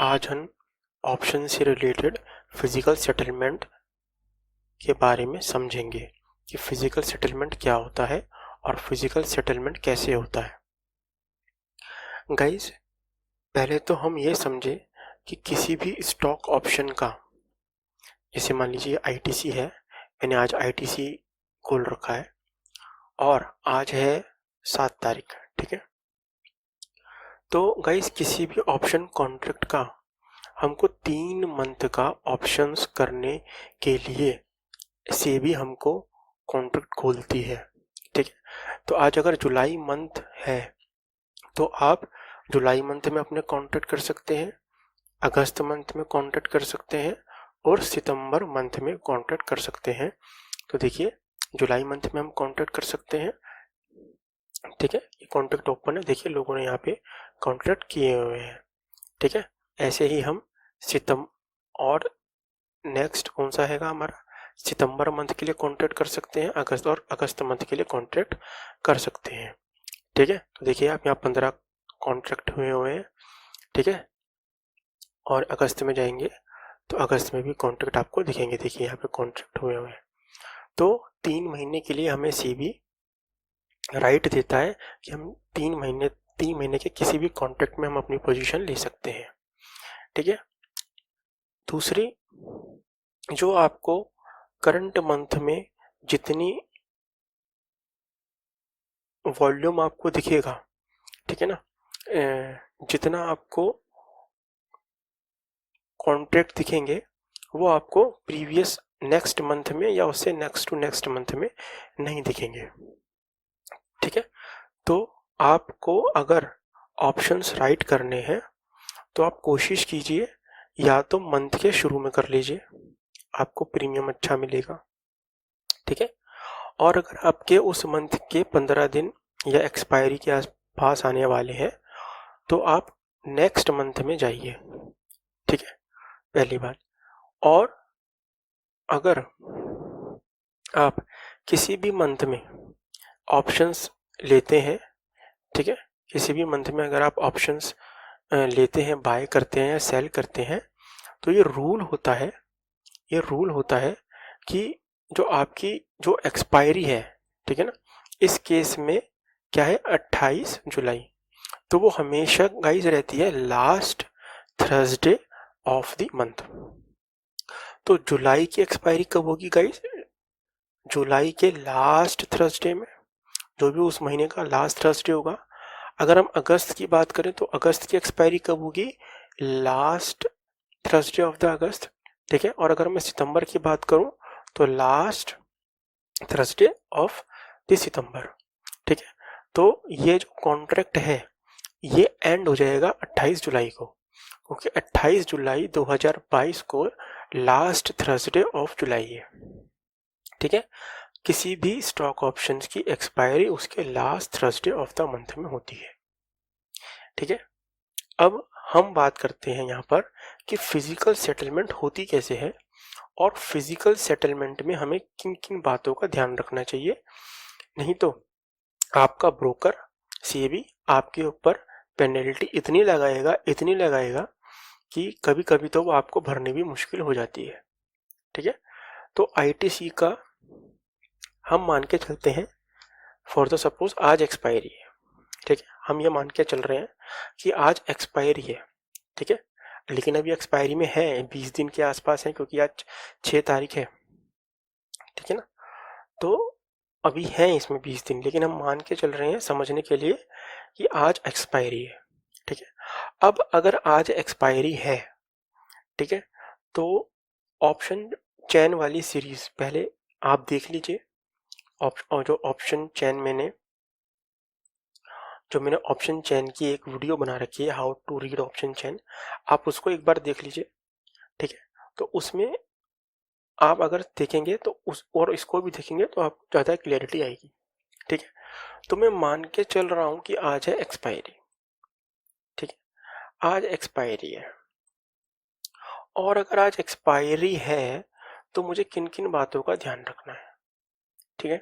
आज हम ऑप्शन से रिलेटेड फिजिकल सेटलमेंट के बारे में समझेंगे कि फिजिकल सेटलमेंट क्या होता है और फिजिकल सेटलमेंट कैसे होता है। गाइस, पहले तो हम ये समझे कि किसी भी स्टॉक ऑप्शन का, जैसे मान लीजिए आईटीसी है, मैंने आज आईटीसी खोल रखा है और आज है 7 तारीख, ठीक है। तो गाइस, किसी भी ऑप्शन कॉन्ट्रैक्ट का हमको 3 मंथ का ऑप्शंस करने के लिए सेबी हमको कॉन्ट्रैक्ट खोलती है, ठीक है। तो आज अगर जुलाई मंथ है तो आप जुलाई मंथ में अपने कॉन्ट्रैक्ट कर सकते हैं, अगस्त मंथ में कॉन्ट्रैक्ट कर सकते हैं और सितंबर मंथ में कॉन्ट्रैक्ट कर सकते हैं। तो देखिए, जुलाई मंथ में हम कॉन्ट्रैक्ट कर सकते हैं, ठीक है। ये कॉन्ट्रैक्ट ओपन है, देखिए लोगों ने यहाँ पे कॉन्ट्रैक्ट किए हुए हैं, ठीक है। ऐसे ही हम सितंबर और नेक्स्ट कौन सा हैगा हमारा, सितंबर मंथ के लिए कॉन्ट्रैक्ट कर सकते हैं, अगस्त और अगस्त मंथ के लिए कॉन्ट्रैक्ट कर सकते हैं, ठीक है। तो देखिए आप यहाँ 15 कॉन्ट्रैक्ट हुए हैं, ठीक है। और अगस्त में जाएंगे तो अगस्त में भी कॉन्ट्रैक्ट आपको दिखेंगे, देखिए यहाँ पे कॉन्ट्रैक्ट हुए हैं। तो 3 महीने के लिए हमें सीबी राइट देता है कि हम 3 महीने के किसी भी कॉन्ट्रैक्ट में हम अपनी पोजीशन ले सकते हैं, ठीक है। दूसरी, जो आपको करंट मंथ में जितनी वॉल्यूम आपको दिखेगा, ठीक है ना, जितना आपको कॉन्ट्रैक्ट दिखेंगे वो आपको प्रीवियस नेक्स्ट मंथ में या उससे नेक्स्ट टू नेक्स्ट मंथ में नहीं दिखेंगे, ठीक है। तो आपको अगर ऑप्शंस राइट करने हैं तो आप कोशिश कीजिए या तो मंथ के शुरू में कर लीजिए, आपको प्रीमियम अच्छा मिलेगा, ठीक है। और अगर आपके उस मंथ के 15 दिन या एक्सपायरी के आसपास आने वाले हैं तो आप नेक्स्ट मंथ में जाइए, ठीक है, पहली बात। और अगर आप किसी भी मंथ में ऑप्शंस लेते हैं, ठीक है, किसी भी मंथ में अगर आप ऑप्शंस लेते हैं, बाय करते हैं या सेल करते हैं, तो ये रूल होता है कि जो आपकी जो एक्सपायरी है, ठीक है ना, इस केस में क्या है 28 जुलाई, तो वो हमेशा गाइज रहती है last Thursday of the month. तो जुलाई की एक्सपायरी कब होगी गाइज, जुलाई के लास्ट थर्सडे में, जो भी उस महीने का लास्ट थर्सडे होगा। अगर हम अगस्त की बात करें तो अगस्त की एक्सपायरी कब होगी, लास्ट थर्सडे ऑफ द अगस्त, ठीक है। और अगर मैं सितंबर की बात करूं तो last Thursday of the September, ठीक है। तो ये जो कॉन्ट्रैक्ट है ये एंड हो जाएगा 28 जुलाई को, क्योंकि 28 जुलाई 2022 को लास्ट थर्सडे ऑफ जुलाई है, ठीक है। किसी भी स्टॉक ऑप्शंस की एक्सपायरी उसके last Thursday of the month में होती है, ठीक है। अब हम बात करते हैं यहाँ पर कि फिजिकल सेटलमेंट होती कैसे है और फिजिकल सेटलमेंट में हमें किन किन बातों का ध्यान रखना चाहिए, नहीं तो आपका ब्रोकर सीबी आपके ऊपर पेनल्टी इतनी लगाएगा कि कभी कभी तो वो आपको भरने भी मुश्किल हो जाती है, ठीक है। तो आईटीसी का हम मान के चलते हैं, फॉर द सपोज आज एक्सपायरी है, ठीक है, हम ये मान के चल रहे हैं कि आज एक्सपायरी है, ठीक है। लेकिन अभी एक्सपायरी में है 20 दिन के आसपास है, क्योंकि आज 6 तारीख है, ठीक है ना। तो अभी है इसमें 20 दिन, लेकिन हम मान के चल रहे हैं समझने के लिए कि आज एक्सपायरी है, ठीक है। अब अगर आज एक्सपायरी है, ठीक है, तो ऑप्शन चैन वाली सीरीज पहले आप देख लीजिए। और जो मैंने ऑप्शन चैन की एक वीडियो बना रखी है, how to read option chain, आप उसको एक बार देख लीजिए, ठीक है। तो उसमें आप अगर देखेंगे तो उस और इसको भी देखेंगे तो आपको ज़्यादा क्लैरिटी आएगी, ठीक है। तो मैं मान के चल रहा हूँ कि आज है एक्सपायरी, ठीक है, आज एक्सपायरी है। और अगर आज एक्सपायरी है तो मुझे किन किन बातों का ध्यान रखना है, ठीक है।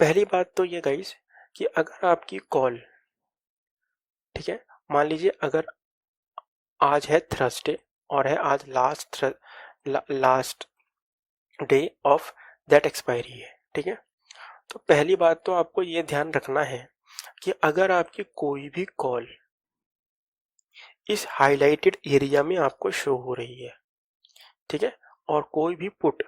पहली बात तो ये गाइस कि अगर आपकी कॉल, ठीक है, मान लीजिए अगर आज है थर्सडे और है आज last day of that expiry है, ठीक है। तो पहली बात तो आपको ये ध्यान रखना है कि अगर आपकी कोई भी कॉल इस हाईलाइटेड एरिया में आपको शो हो रही है, ठीक है, और कोई भी पुट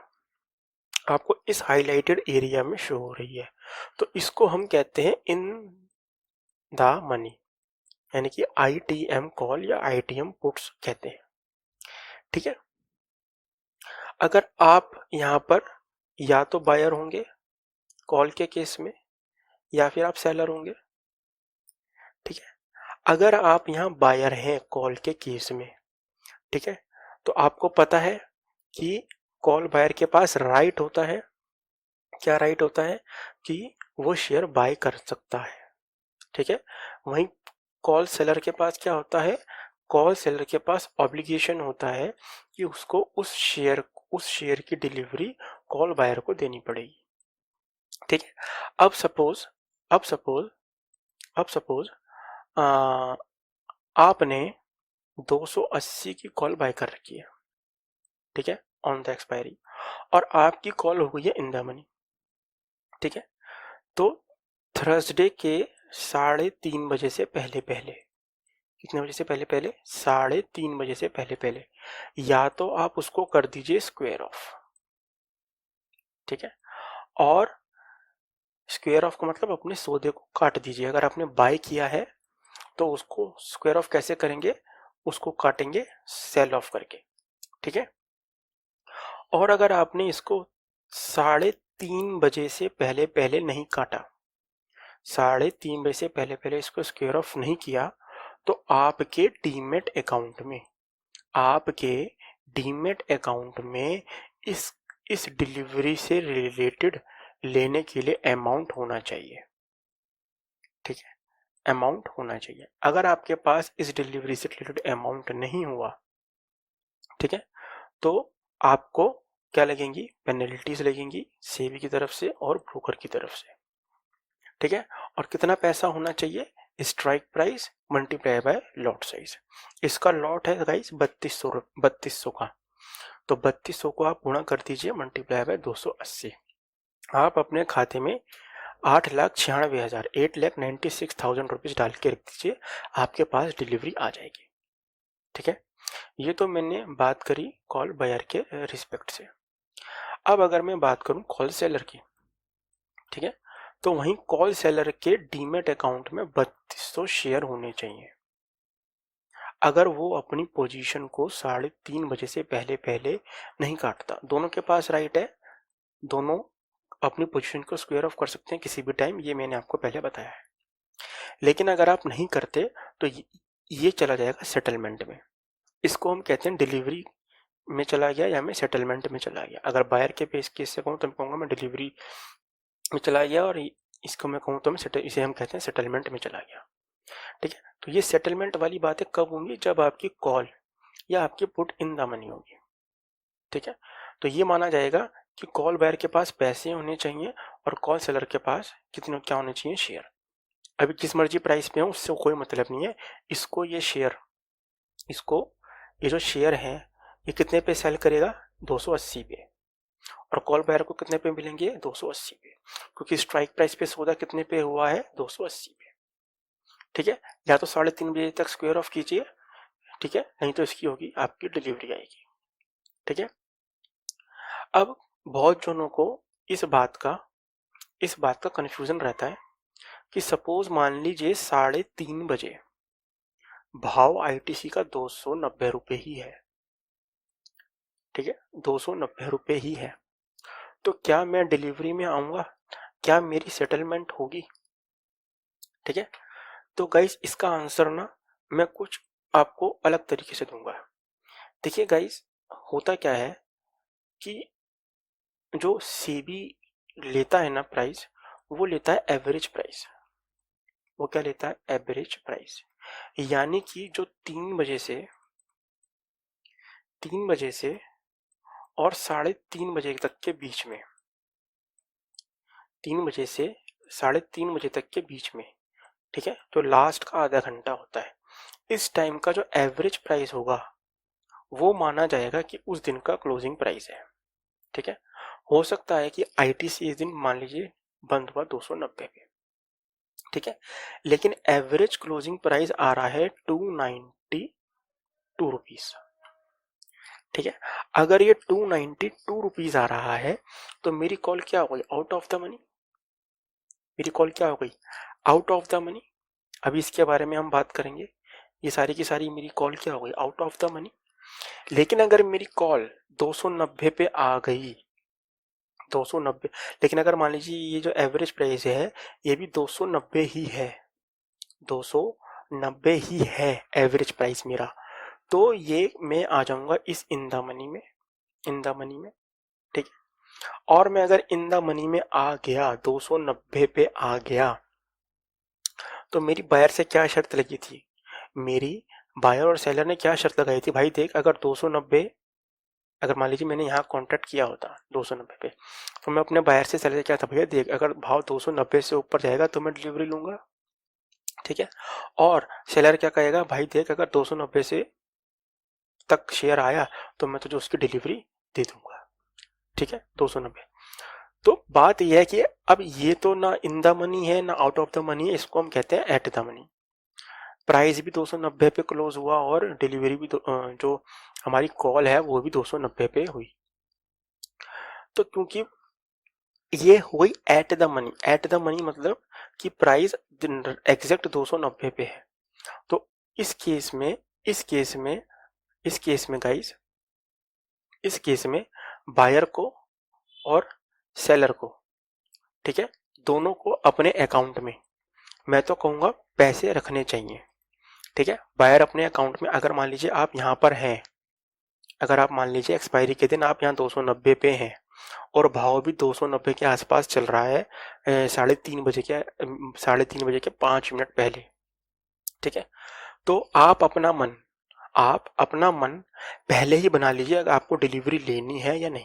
आपको इस हाईलाइटेड एरिया में शो हो रही है, तो इसको हम कहते हैं इन द मनी, यानी कि आईटीएम कॉल या आईटीएम पुट्स कहते हैं, ठीक है। अगर आप यहाँ पर या तो बायर होंगे कॉल के केस में या फिर आप सेलर होंगे, ठीक है। अगर आप यहाँ बायर हैं कॉल के केस में, ठीक है, तो आपको पता है कि कॉल बायर के पास राइट होता है, क्या राइट होता है कि वो शेयर बाय कर सकता है, ठीक है। वहीं कॉल सेलर के पास क्या होता है, कॉल सेलर के पास ऑब्लिगेशन होता है कि उसको उस शेयर की डिलीवरी कॉल बायर को देनी पड़ेगी, ठीक है। अब सपोज अब सपोज अब सपोज आपने 280 की कॉल बाय कर रखी है, ठीक है, ऑन द एक्सपायरी, और आपकी कॉल हो गई है इन द मनी, ठीक है। तो थर्सडे के 3:30 से पहले पहले, कितने बजे से पहले पहले, 3:30 से पहले पहले, या तो आप उसको कर दीजिए स्क्वायर ऑफ, ठीक है, और स्क्वायर ऑफ का मतलब अपने सौदे को काट दीजिए। अगर आपने बाय किया है तो उसको स्क्वायर ऑफ कैसे करेंगे, उसको काटेंगे सेल ऑफ करके, ठीक है। और अगर आपने इसको 3:30 से पहले पहले नहीं काटा, 3:30 से पहले पहले इसको स्क्वायर ऑफ नहीं किया, तो आपके डीमेट अकाउंट में इस डिलीवरी से रिलेटेड लेने के लिए अमाउंट होना चाहिए, ठीक है, अमाउंट होना चाहिए। अगर आपके पास इस डिलीवरी से रिलेटेड अमाउंट नहीं हुआ, ठीक है, तो आपको क्या लगेंगी, पेनल्टीज लगेंगी सेबी की तरफ से और ब्रोकर की तरफ से, ठीक है। और कितना पैसा होना चाहिए, strike price multiply by lot size. इसका लॉट है गाइस 3200 का, तो 3200 को आप गुणा कर दीजिए मल्टीप्लाई बाय 280। आप अपने खाते में 8,96,000 रुपीज डाल के रख दीजिए, आपके पास डिलीवरी आ जाएगी, ठीक है। ये तो मैंने बात करी कॉल बायर के रिस्पेक्ट से। अब अगर मैं बात करूं कॉल सेलर की, ठीक है, तो वहीं कॉल सेलर के डीमेट अकाउंट में 3200 शेयर होने चाहिए। अगर वो अपनी पोजीशन को 3:30 से पहले पहले नहीं काटता, दोनों के पास राइट है, दोनों अपनी पोजीशन को स्क्वायर ऑफ कर सकते हैं किसी भी टाइम, ये मैंने आपको पहले बताया है। लेकिन अगर आप नहीं करते तो ये चला जाएगा सेटलमेंट में, इसको हम कहते हैं डिलीवरी में चला गया या मैं सेटलमेंट में चला गया। अगर बायर के पेस केस से कहूँ तो मैं कहूँगा मैं डिलीवरी में चला गया, और इसको मैं कहूँ तो मैं इसे हम कहते हैं सेटलमेंट में चला गया, ठीक है। तो ये सेटलमेंट वाली बातें कब होंगी, जब आपकी कॉल या आपकी पुट इन द मनी होगी, ठीक है। तो ये माना जाएगा कि कॉल बायर के पास पैसे होने चाहिए और कॉल सेलर के पास कितने क्या होने चाहिए, शेयर। अभी जिस मर्जी प्राइस पे हो उससे कोई मतलब नहीं है, इसको ये जो शेयर है ये कितने पे सेल करेगा, 280 पे, और कॉल बायर को कितने पे मिलेंगे, 280 पे, क्योंकि स्ट्राइक प्राइस पे सौदा कितने पे हुआ है, 280 पे, ठीक है। या तो 3:30 तक स्क्वायर ऑफ कीजिए, ठीक है, नहीं तो इसकी होगी आपकी डिलीवरी आएगी, ठीक है। अब बहुत जनों को इस बात का कंफ्यूजन रहता है कि सपोज मान लीजिए 3:30 भाव आईटीसी का 290 रुपए ही है, ठीक है, 290 रुपए ही है, तो क्या मैं डिलीवरी में आऊंगा, क्या मेरी सेटलमेंट होगी, ठीक है। तो गाइस इसका आंसर ना मैं कुछ आपको अलग तरीके से दूंगा। देखिए गाइस, होता क्या है कि जो सेबी लेता है ना प्राइस, वो लेता है एवरेज प्राइस। वो क्या लेता है, एवरेज प्राइस, यानी कि जो 3 बजे से और 3:30 तक के बीच में, 3 बजे से 3:30 तक के बीच में, ठीक है, तो लास्ट का आधा घंटा होता है, इस टाइम का जो एवरेज प्राइस होगा वो माना जाएगा कि उस दिन का क्लोजिंग प्राइस है। ठीक है, हो सकता है कि आईटीसी इस दिन मान लीजिए बंद हुआ 290 पे, ठीक है, लेकिन एवरेज क्लोजिंग प्राइस आ रहा है 292 रुपीज। ठीक है, अगर ये 292 रुपीज आ रहा है तो मेरी कॉल क्या हो गई, आउट ऑफ द मनी। मेरी कॉल क्या हो गई, आउट ऑफ द मनी। अभी इसके बारे में हम बात करेंगे। ये सारी की सारी मेरी कॉल क्या हो गई, आउट ऑफ द मनी। लेकिन अगर मेरी कॉल 290 पे आ गई, 290, लेकिन अगर मान लीजिए ये जो एवरेज प्राइस है ये भी 290 ही है, 290 ही है एवरेज प्राइस मेरा, तो ये मैं आ जाऊंगा इस इन द मनी में, इन द मनी में। ठीक है, और मैं अगर इन द मनी में आ गया, 290 पे आ गया, तो मेरी बायर से क्या शर्त लगी थी, मेरी बायर और सेलर ने क्या शर्त लगाई थी, भाई देख अगर 290, अगर मान लीजिए मैंने यहाँ कॉन्ट्रैक्ट किया होता 290 पे, तो मैं अपने बायर से सेलर से क्या था, भैया देख अगर भाव 290 से ऊपर जाएगा तो मैं डिलीवरी लूंगा। ठीक है, और सेलर क्या कहेगा, भाई देख अगर 290 से तक शेयर आया तो मैं तुझे उसकी डिलीवरी दे दूंगा। ठीक है, 290। तो बात यह है कि अब ये तो ना इन द मनी है ना आउट ऑफ द मनी है, इसको हम कहते हैं एट द मनी। प्राइस भी 290 पे क्लोज हुआ और डिलीवरी भी जो हमारी कॉल है वो भी 290 पे हुई। तो क्योंकि ये हुई at the money, at the money मतलब कि प्राइस एग्जैक्ट 290 पे है। तो इस केस में, इस केस में, इस केस में गाइस, इस केस में बायर को और सेलर को, ठीक है, दोनों को अपने अकाउंट में मैं तो कहूंगा पैसे रखने चाहिए। ठीक है, बायर अपने अकाउंट में, अगर मान लीजिए आप यहाँ पर हैं, अगर आप मान लीजिए एक्सपायरी के दिन आप यहाँ 290 पे हैं और भाव भी 290 के आसपास चल रहा है, 3:30 बजे के, 3:30 बजे के 5 मिनट पहले। ठीक है, तो आप अपना मन, आप अपना मन पहले ही बना लीजिए अगर आपको डिलीवरी लेनी है या नहीं।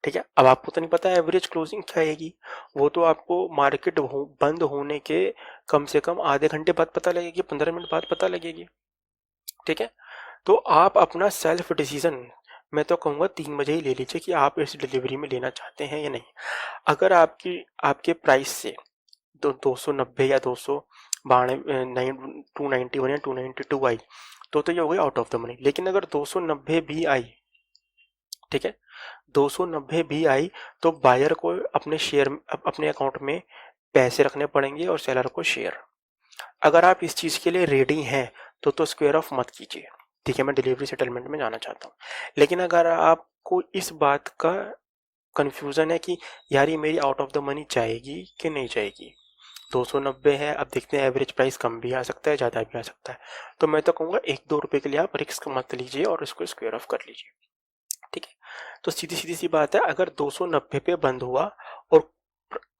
ठीक है, अब आपको तो नहीं पता एवरेज क्लोजिंग क्या आएगी, वो तो आपको मार्केट बंद होने के कम से कम आधे घंटे बाद पता लगेगी, 15 मिनट बाद पता लगेगी। ठीक है, तो आप अपना सेल्फ डिसीजन मैं तो कहूँगा 3 बजे ही ले लीजिए कि आप इस डिलीवरी में लेना चाहते हैं या नहीं। अगर आपकी आपके प्राइस से 290 या 291 या 292 आई तो ये हो गई आउट ऑफ द मनी। लेकिन अगर 290 भी आई, ठीक है, 290 भी आई तो बायर को अपने शेयर, अपने अकाउंट में पैसे रखने पड़ेंगे और सेलर को शेयर। अगर आप इस चीज़ के लिए रेडी हैं तो स्क्वायर ऑफ मत कीजिए। ठीक है, मैं डिलीवरी सेटलमेंट में जाना चाहता हूँ। लेकिन अगर आपको इस बात का कंफ्यूजन है कि यार ये मेरी आउट ऑफ द मनी जाएगी कि नहीं जाएगी, 290 है, अब देखते हैं एवरेज प्राइस कम भी आ सकता है ज़्यादा भी आ सकता है, तो मैं तो कहूँगा 1-2 रुपए के लिए आप रिस्क मत लीजिए और इसको स्क्वायर ऑफ कर लीजिए। ठीक है, तो सीधी सीधी सी बात है, अगर 290 पे बंद हुआ और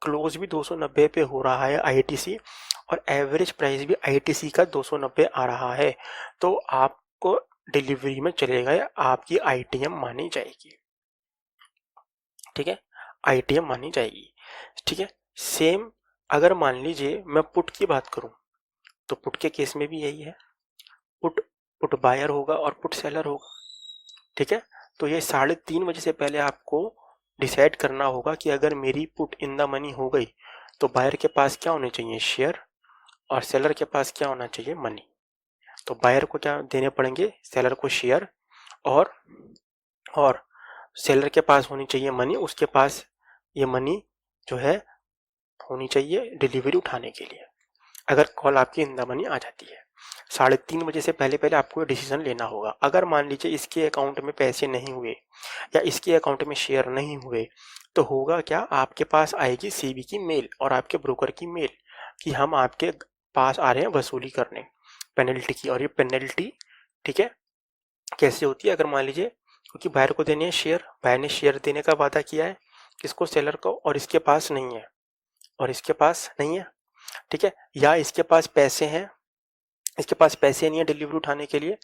क्लोज भी 290 पे हो रहा है आईटीसी और एवरेज प्राइस भी आईटीसी का 290 आ रहा है, तो आपको डिलीवरी में चलेगा, आपकी आईटीएम मानी जाएगी। ठीक है, आईटीएम मानी जाएगी। ठीक है, सेम अगर मान लीजिए मैं पुट की बात करूं तो पुट के केस में भी यही है, पुट पुट बायर होगा और पुट सेलर होगा। ठीक है, तो ये 3:30 बजे से पहले आपको डिसाइड करना होगा कि अगर मेरी पुट इन द मनी हो गई तो बायर के पास क्या होने चाहिए, शेयर, और सेलर के पास क्या होना चाहिए, मनी। तो बायर को क्या देने पड़ेंगे, सेलर को शेयर, और और सेलर के पास होनी चाहिए मनी, उसके पास ये मनी जो है होनी चाहिए डिलीवरी उठाने के लिए, अगर कॉल आपकी इन द मनी आ जाती है। 3:30 बजे से पहले पहले आपको ये डिसीजन लेना होगा। अगर मान लीजिए इसके अकाउंट में पैसे नहीं हुए या इसके अकाउंट में शेयर नहीं हुए तो होगा क्या, आपके पास आएगी सीबी की मेल और आपके ब्रोकर की मेल कि हम आपके पास आ रहे हैं वसूली करने पेनल्टी की। और ये पेनल्टी, ठीक है, कैसे होती है, अगर मान लीजिए क्योंकि बायर को देने हैं शेयर, बायर ने शेयर देने का वादा किया है किसको, सेलर को, और इसके पास नहीं है, और इसके पास नहीं है, ठीक है, या इसके पास पैसे हैं, इसके पास पैसे नहीं है डिलीवरी उठाने के लिए,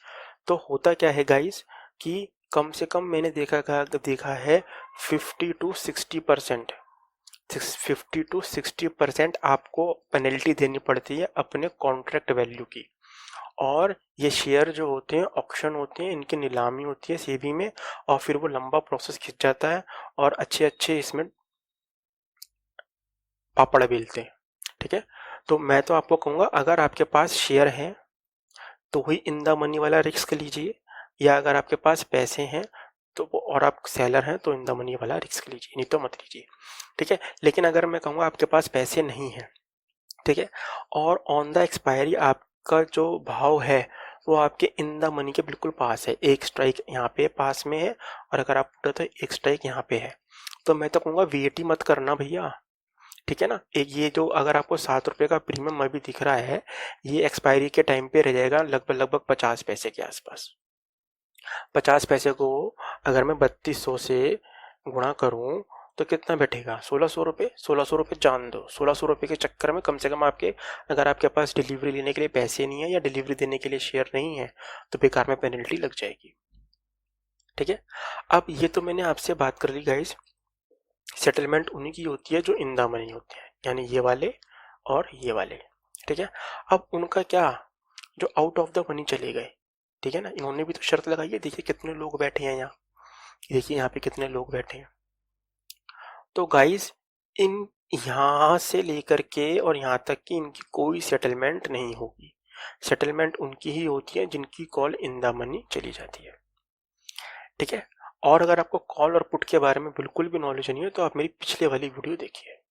तो होता क्या है गाइस कि कम से कम मैंने देखा है 50-60%, 50-60% आपको पेनल्टी देनी पड़ती है अपने कॉन्ट्रैक्ट वैल्यू की। और ये शेयर जो होते हैं ऑक्शन होते हैं, इनकी नीलामी होती है सेबी में, और फिर वो लंबा प्रोसेस खिंच जाता है और अच्छे अच्छे इसमें पापड़ बेलते हैं। ठीक है, तो मैं तो आपको कहूँगा अगर आपके पास शेयर हैं तो वही इन द मनी वाला रिस्क लीजिए, या अगर आपके पास पैसे हैं तो वो और आप सेलर हैं तो इन द मनी वाला रिस्क लीजिए, नहीं तो मत लीजिए। ठीक है, लेकिन अगर मैं कहूँगा आपके पास पैसे नहीं हैं, ठीक है, और ऑन द एक्सपायरी आपका जो भाव है वो आपके इन द मनी के बिल्कुल पास है, एक स्ट्राइक यहाँ पे पास में है, और अगर आप उठे तो एक स्ट्राइक यहाँ पे है, तो मैं तो कहूँगा वेट ही मत करना भैया। ठीक है ना, एक ये जो अगर आपको 7 रुपये का प्रीमियम अभी दिख रहा है, ये एक्सपायरी के टाइम पे रह जाएगा लगभग 50 पैसे के आसपास। 50 पैसे को अगर मैं 3200 से गुणा करूं तो कितना बैठेगा, 1600 रुपये। 1600 रुपये जान दो, 1600 रुपये के चक्कर में कम से कम आपके, अगर आपके पास डिलीवरी लेने के लिए पैसे नहीं है या डिलीवरी देने के लिए शेयर नहीं है तो बेकार में पेनल्टी लग जाएगी। ठीक है, अब ये तो मैंने आपसे बात कर ली गाइस, सेटलमेंट उन्हीं की होती है जो इन द मनी होते हैं, यानी ये वाले और ये वाले। ठीक है, अब उनका क्या, जो आउट ऑफ द मनी चले गए, ठीक है ना, इन्होंने भी तो शर्त लगाई है, देखिए कितने लोग बैठे हैं यहाँ, देखिए यहाँ पे कितने लोग बैठे हैं। तो गाइस इन यहाँ से लेकर के और यहाँ तक कि इनकी कोई सेटलमेंट नहीं होगी, सेटलमेंट उनकी ही होती है जिनकी कॉल इन द मनी चली जाती है। ठीक है, और अगर आपको कॉल और पुट के बारे में बिल्कुल भी नॉलेज नहीं है तो आप मेरी पिछले वाली वीडियो देखिए।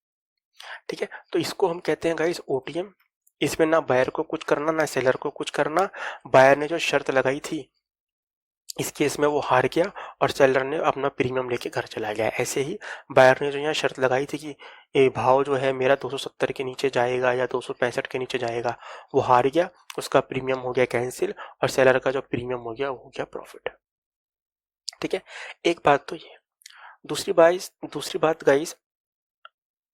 ठीक है, तो इसको हम कहते हैं गाइस ओटीएम। इसमें ना बायर को कुछ करना ना सेलर को कुछ करना, बायर ने जो शर्त लगाई थी इस केस में वो हार गया और सेलर ने अपना प्रीमियम लेके घर चला गया। ऐसे ही बायर ने जो यहाँ शर्त लगाई थी कि ये भाव जो है मेरा 270 के नीचे जाएगा या 265 के नीचे जाएगा, वो हार गया, उसका प्रीमियम हो गया कैंसिल, और सेलर का जो प्रीमियम हो गया वो हो गया प्रॉफिट। ठीक है, एक बात तो ये, दूसरी बात गाइस,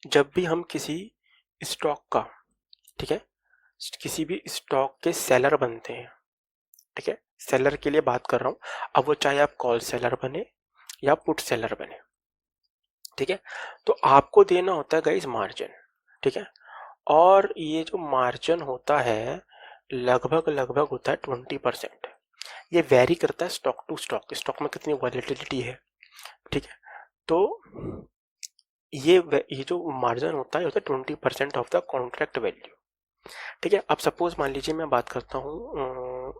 जब भी हम किसी स्टॉक का, ठीक है, किसी भी स्टॉक के सेलर बनते हैं, ठीक है, सेलर के लिए बात कर रहा हूँ, अब वो चाहे आप कॉल सेलर बने या पुट सेलर बने, ठीक है, तो आपको देना होता है गाइस मार्जिन। ठीक है, और ये जो मार्जिन होता है लगभग होता है 20%। ये वेरी करता है स्टॉक टू स्टॉक, स्टॉक में कितनी वॉलेटिलिटी है। ठीक है, तो ये जो मार्जिन होता है 20% ऑफ द कॉन्ट्रैक्ट वैल्यू। ठीक है, अब सपोज मान लीजिए मैं बात करता हूँ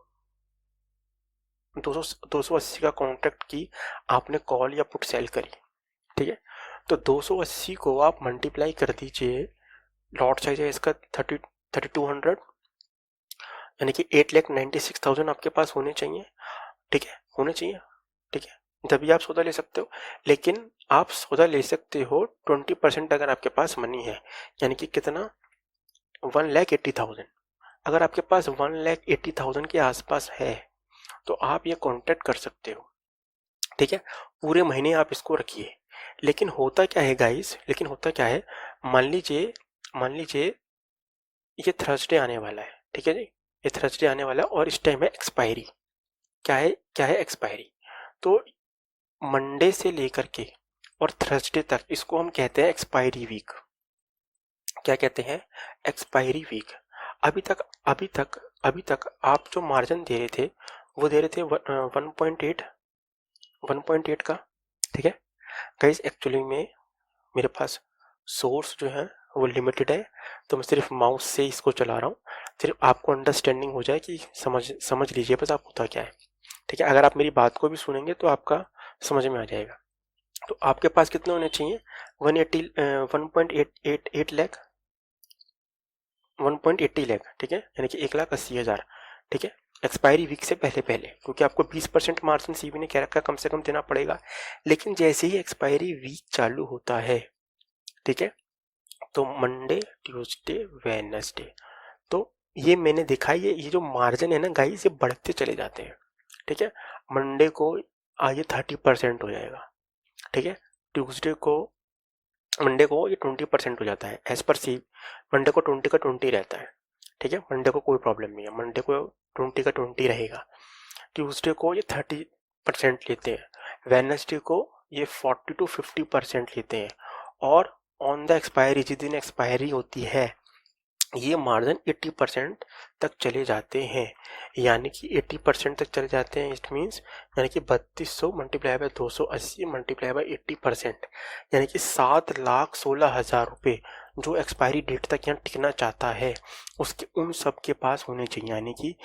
280 का कॉन्ट्रैक्ट की आपने कॉल या पुट सेल करी। ठीक है, तो 280 को आप मल्टीप्लाई कर दीजिए, लॉट साइज है इसका 3200, यानी कि 8,96,000 आपके पास होने चाहिए। ठीक है, होने चाहिए। ठीक है, तभी आप सौदा ले सकते हो, लेकिन आप सौदा ले सकते हो 20% अगर आपके पास मनी है, यानी कि कितना, 1,80,000। अगर आपके पास 1,80,000 के आसपास है तो आप ये कॉन्ट्रैक्ट कर सकते हो। ठीक है, पूरे महीने आप इसको रखिए। लेकिन होता क्या है गाइस, लेकिन होता क्या है, मान लीजिए ये थर्सडे आने वाला है। ठीक है जी, ये थर्सडे आने वाला है और इस टाइम है एक्सपायरी। क्या है एक्सपायरी, तो मंडे से लेकर के और थर्सडे तक इसको हम कहते हैं एक्सपायरी वीक। क्या कहते हैं, एक्सपायरी वीक। अभी तक आप जो मार्जिन दे रहे थे वो दे रहे थे 1.8 का। ठीक है गाइस, एक्चुअली में मेरे पास सोर्स जो है वो लिमिटेड है, तो मैं सिर्फ माउस से इसको चला रहा हूँ, सिर्फ आपको अंडरस्टैंडिंग हो जाए कि समझ लीजिए बस आप होता क्या है। ठीक है, अगर आप मेरी बात को भी सुनेंगे तो आपका समझ में आ जाएगा। तो आपके पास कितने होने चाहिए, 1.80 लाख, 1.80 लाख। ठीक है, यानी कि 1,80,000। ठीक है, एक्सपायरी वीक से पहले क्योंकि आपको 20% मार्जिन सीबी ने कह रखा कम से कम देना पड़ेगा। लेकिन जैसे ही एक्सपायरी वीक चालू होता है, ठीक है, तो मंडे ट्यूसडे वेडनेसडे, तो ये मैंने देखा है, ये जो मार्जिन है ना गाइस, ये बढ़ते चले जाते हैं। ठीक है, मंडे को ये 30% हो जाएगा। ठीक है, मंडे को ये 20% हो जाता है एज पर सी। मंडे को 20 का 20 रहता है। ठीक है, मंडे को कोई प्रॉब्लम नहीं है, मंडे को 20 का 20 रहेगा। ट्यूसडे को ये 30% लेते हैं, वेडनेसडे को ये 40 to 50% लेते हैं, और ऑन द एक्सपायरी, जिस दिन एक्सपायरी होती है ये मार्जिन 80% तक चले जाते हैं, यानी कि 80% तक चले जाते हैं। इट मीन्स यानी कि 3200 मल्टीप्लाई बाय 280 मल्टीप्लाई बाय 80%, यानी कि 7,16,000 रुपये जो एक्सपायरी डेट तक यहाँ टिकना चाहता है उसके उन सब के पास होने चाहिए, यानी कि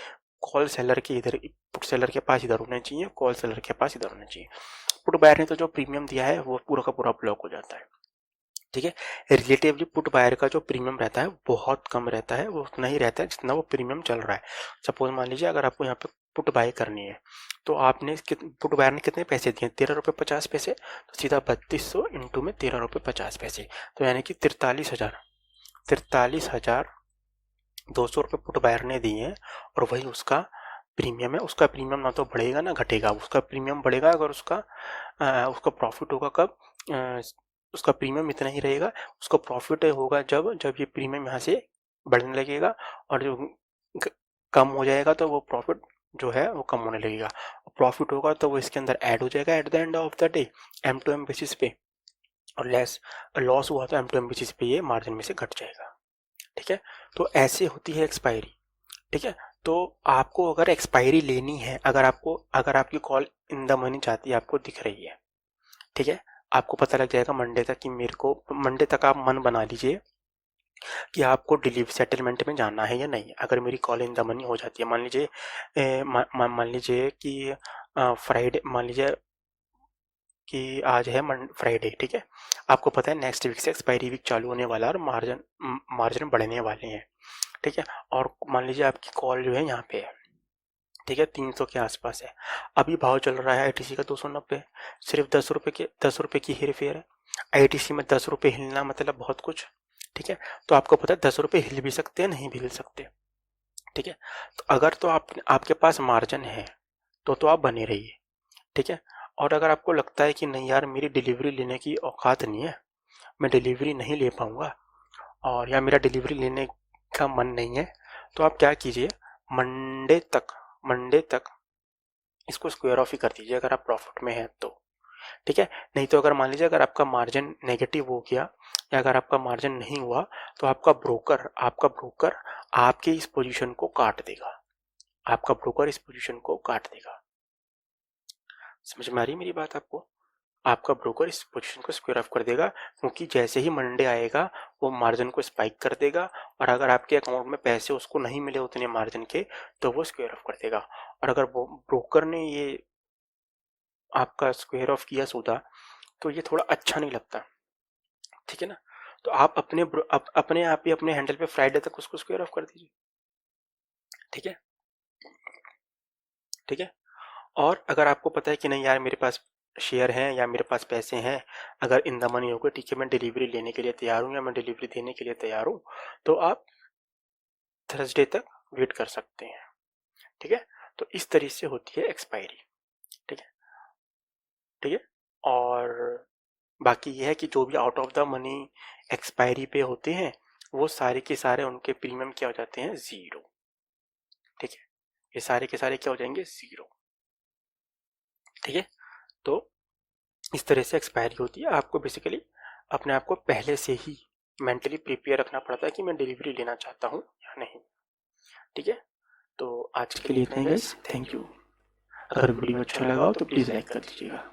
कॉल सेलर के इधर, पुट सेलर के पास इधर होने चाहिए, कॉल सेलर के पास इधर होने चाहिए। पुट बायर ने तो जो प्रीमियम दिया है वो पूरा का पूरा ब्लॉक हो जाता है। ठीक है, रिलेटिवली पुट बायर का जो प्रीमियम रहता है बहुत कम रहता है, वो उतना ही रहता है जितना वो प्रीमियम चल रहा है। सपोज मान लीजिए अगर आपको यहाँ पे पुट बाय करनी है तो आपने पुट बायर ने कितने पैसे दिए, 13 रुपये 50 पैसे, तो सीधा 3200 इंटू में 13 रुपये 50 पैसे, तो यानी कि 43,200 रुपये पुट बायर ने दिए हैं, और वही उसका प्रीमियम है। उसका प्रीमियम ना तो बढ़ेगा ना घटेगा, उसका प्रीमियम बढ़ेगा अगर उसका प्रॉफिट होगा कब, उसका प्रीमियम इतना ही रहेगा। उसका प्रॉफिट होगा जब जब ये प्रीमियम यहाँ से बढ़ने लगेगा, और जो कम हो जाएगा तो वो प्रॉफिट जो है वो कम होने लगेगा। प्रॉफिट होगा तो वो इसके अंदर ऐड हो जाएगा at the end of the day M2M basis पे, और लॉस हुआ तो M2M बेसिस पे ये मार्जिन में से घट जाएगा। ठीक है, तो ऐसे होती है एक्सपायरी। ठीक है, तो आपको अगर एक्सपायरी लेनी है, अगर आपकी कॉल इन द मनी चाहती है, आपको दिख रही है, ठीक है, आपको पता लग जाएगा मंडे तक कि मेरे को, मंडे तक आप मन बना लीजिए कि आपको डिलीवरी सेटलमेंट में जाना है या नहीं। अगर मेरी कॉल इन द मनी हो जाती है, मान लीजिए कि फ्राइडे, मान लीजिए कि आज है फ्राइडे, ठीक है, आपको पता है नेक्स्ट वीक से एक्सपायरी वीक चालू होने वाला है और मार्जिन बढ़ने वाले हैं। ठीक है, और मान लीजिए आपकी कॉल जो है यहाँ पे है, ठीक है, 300 के आसपास है, अभी भाव चल रहा है आईटीसी का 290, सिर्फ 10 रुपये की हेर फेर है। आईटीसी में 10 रुपये हिलना मतलब बहुत कुछ। ठीक है, तो आपको पता है 10 रुपये हिल भी सकते हैं, नहीं भी हिल सकते। ठीक है, तो अगर तो आपके पास मार्जिन है तो आप बने रहिए। ठीक है, और अगर आपको लगता है कि नहीं यार मेरी डिलीवरी लेने की औकात नहीं है, मैं डिलीवरी नहीं ले पाऊंगा, और या मेरा डिलीवरी लेने का मन नहीं है, तो आप क्या कीजिए, मंडे तक इसको स्क्वायर ऑफ ही कर दीजिए अगर आप प्रॉफिट में हैं तो। ठीक है, नहीं तो अगर मान लीजिए अगर आपका मार्जिन नेगेटिव हो गया या अगर आपका मार्जिन नहीं हुआ तो आपका ब्रोकर आपके इस पोजीशन को काट देगा, आपका ब्रोकर इस पोजीशन को काट देगा। समझ में आ रही है मेरी बात आपको? आपका ब्रोकर इस पोजीशन को स्क्वायर ऑफ कर देगा, क्योंकि जैसे ही मंडे आएगा वो मार्जिन को स्पाइक कर देगा, और अगर आपके अकाउंट में पैसे उसको नहीं मिले उतने मार्जिन के तो वो स्क्वायर ऑफ कर देगा। और अगर वो ब्रोकर ने ये आपका स्क्वायर ऑफ किया सौदा तो ये थोड़ा अच्छा नहीं लगता। ठीक है ना, तो आप अपने आप ही अपने हैंडल पे फ्राइडे तक उसको स्क्वायर ऑफ कर दीजिए। ठीक है, ठीक है, और अगर आपको पता है कि नहीं यार मेरे पास शेयर हैं या मेरे पास पैसे हैं, अगर इन द मनी होगा, ठीक है, मैं डिलीवरी लेने के लिए तैयार हूँ या मैं डिलीवरी देने के लिए तैयार हूँ, तो आप थर्सडे तक वेट कर सकते हैं। ठीक है, तो इस तरह से होती है एक्सपायरी। ठीक है, ठीक है, और बाकी ये है कि जो भी out of the money expiry पे होते हैं वो सारे के सारे उनके प्रीमियम क्या हो जाते हैं, जीरो। ठीक है, ये सारे के सारे क्या हो जाएंगे, जीरो। ठीक है, तो इस तरह से एक्सपायरी होती है। आपको बेसिकली अपने आप को पहले से ही मेंटली प्रिपेयर रखना पड़ता है कि मैं डिलीवरी लेना चाहता हूँ या नहीं। ठीक है, तो आज के लिए इतना ही गाइस, थैंक यू। अगर वीडियो अच्छा लगा हो तो प्लीज़ लाइक कर दीजिएगा।